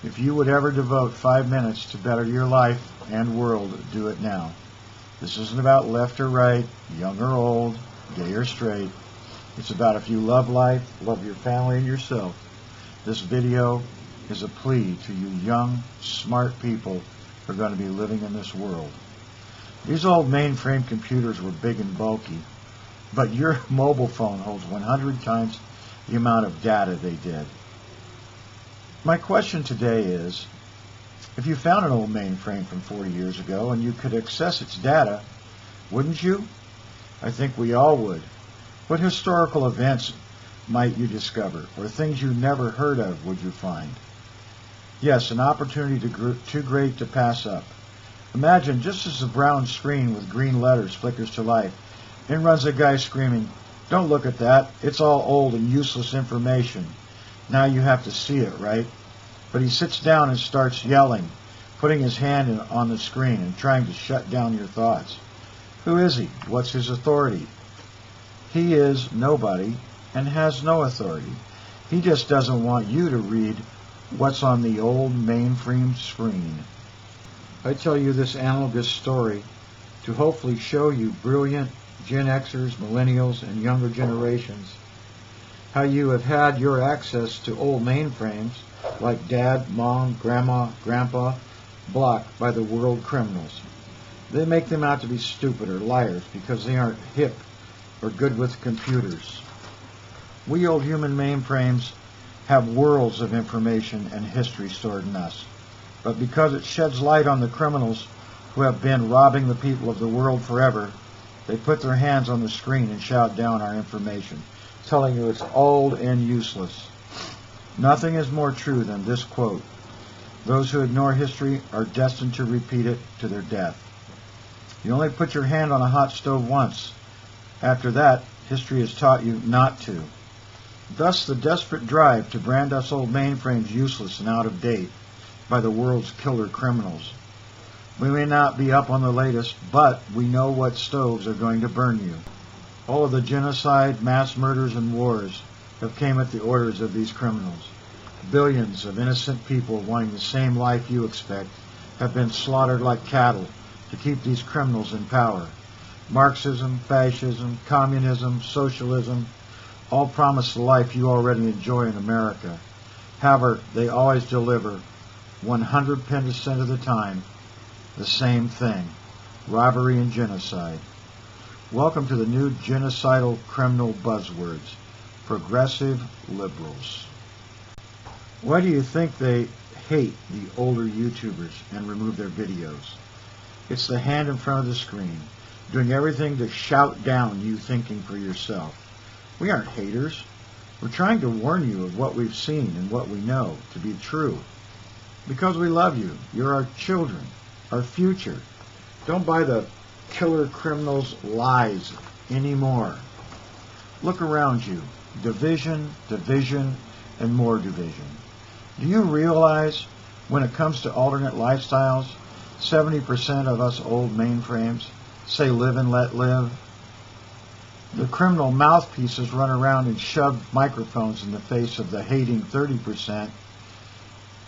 If you would ever devote 5 minutes to better your life and world, do it now. This isn't about left or right, young or old, gay or straight. It's about if you love life, love your family and yourself. This video is a plea to you young, smart people who are going to be living in this world. These old mainframe computers were big and bulky, but your mobile phone holds 100 times the amount of data they did. My question today is, if you found an old mainframe from 40 years ago and you could access its data, wouldn't you? I think we all would. What historical events might you discover, or things you never heard of would you find? Yes, an opportunity too great to pass up. Imagine just as the brown screen with green letters flickers to life, in runs a guy screaming, "Don't look at that, it's all old and useless information." Now you have to see it, right? But he sits down and starts yelling, putting his hand on the screen and trying to shut down your thoughts. Who is he? What's his authority? He is nobody and has no authority. He just doesn't want you to read what's on the old mainframe screen. I tell you this analogous story to hopefully show you brilliant Gen Xers, millennials, and younger generations how you have had your access to old mainframes like Dad, Mom, Grandma, Grandpa blocked by the world criminals. They make them out to be stupid or liars because they aren't hip or good with computers. We old human mainframes have worlds of information and history stored in us. But because it sheds light on the criminals who have been robbing the people of the world forever, they put their hands on the screen and shout down our information, telling you it's old and useless. Nothing is more true than this quote: "Those who ignore history are destined to repeat it to their death." You only put your hand on a hot stove once. After that, history has taught you not to. Thus, the desperate drive to brand us old mainframes useless and out of date by the world's killer criminals. We may not be up on the latest, but we know what stoves are going to burn you. All of the genocide, mass murders, and wars have came at the orders of these criminals. Billions of innocent people wanting the same life you expect have been slaughtered like cattle to keep these criminals in power. Marxism, fascism, communism, socialism, all promise the life you already enjoy in America. However, they always deliver 100% of the time the same thing: robbery and genocide. Welcome to the new genocidal criminal buzzwords: progressive liberals. Why do you think they hate the older YouTubers and remove their videos? It's the hand in front of the screen, doing everything to shout down you thinking for yourself. We aren't haters. We're trying to warn you of what we've seen and what we know to be true. Because we love you. You're our children, our future. Don't buy the killer criminals' lies anymore. Look around you. Division, division, and more division. Do you realize when it comes to alternate lifestyles, 70% of us old mainframes say live and let live? The criminal mouthpieces run around and shove microphones in the face of the hating 30%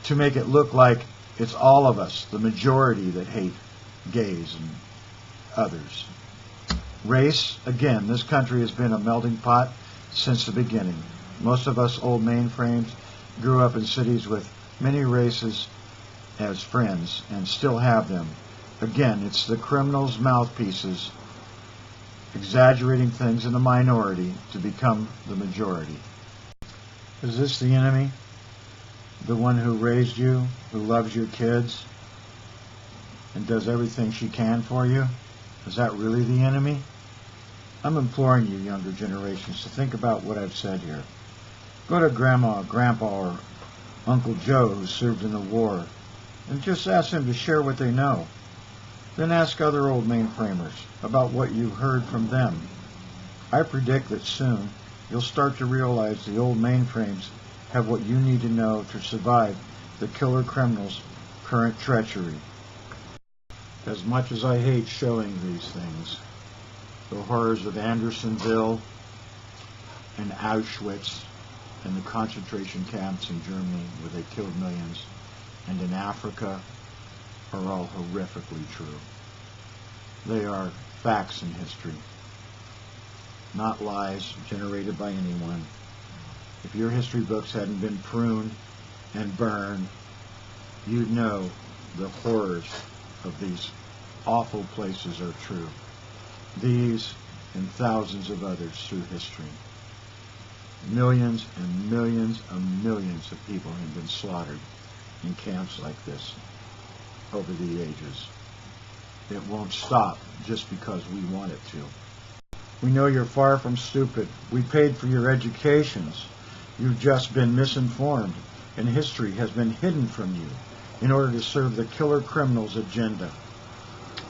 to make it look like it's all of us, the majority, that hate gays and others. Race, again, this country has been a melting pot since the beginning. Most of us old mainframes grew up in cities with many races as friends and still have them. Again, it's the criminals' mouthpieces exaggerating things in the minority to become the majority. Is this the enemy? The one who raised you, who loves your kids, and does everything she can for you? Is that really the enemy? I'm imploring you, younger generations, to think about what I've said here. Go to Grandma, Grandpa, or Uncle Joe who served in the war, and just ask them to share what they know. Then ask other old mainframers about what you heard from them. I predict that soon you'll start to realize the old mainframes have what you need to know to survive the killer criminals' current treachery. As much as I hate showing these things, the horrors of Andersonville and Auschwitz and the concentration camps in Germany where they killed millions, and in Africa are all horrifically true. They are facts in history, not lies generated by anyone. If your history books hadn't been pruned and burned, you'd know the horrors of these awful places are true. These and thousands of others through history. Millions and millions and millions of people have been slaughtered in camps like this over the ages. It won't stop just because we want it to. We know you're far from stupid. We paid for your educations. You've just been misinformed, and history has been hidden from you in order to serve the killer criminal's agenda.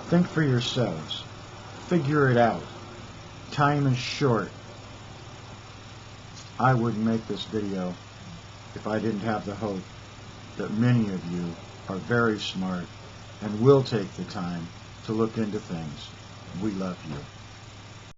Think for yourselves. Figure it out. Time is short. I wouldn't make this video if I didn't have the hope that many of you are very smart and will take the time to look into things. We love you.